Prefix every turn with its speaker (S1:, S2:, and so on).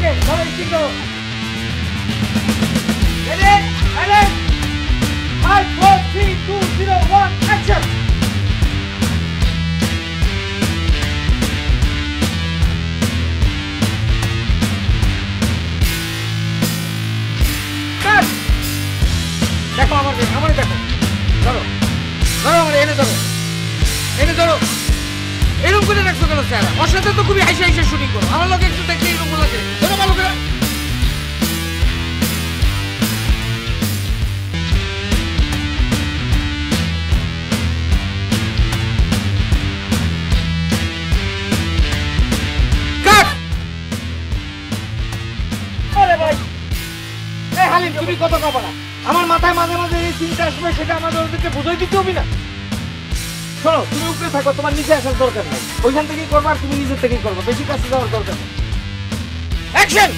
S1: ওকে ধরো স্টিং ধরো ready silent 5 4 3 2 0 1 action cut দেখো আমারে দেখো ধরো ধরো আমারে এনে ধরো এরকম করে রাখছো কেন স্যার ওর সাথে তো খুবই হাসি হাসি শুটিং করো আমার লোক একটু দেখতে এরকম লাগে ধরো ভালো করে কাট আরে ভাই এই হালিম তুমি কত কবা না আমার মাথায় মাঝে মাঝে এই চিন্তা আসবে সেটা আমাদের ওদেরকে বুঝাই দিতে হবে না শোনো তুমি উপরে থাকো তোমার নিচে আসার দরকার নেই ওইখান থেকেই করবা আর তুমি নিজের থেকেই করবা বেশি কাছে যাওয়ার দরকার নেই অ্যাকশন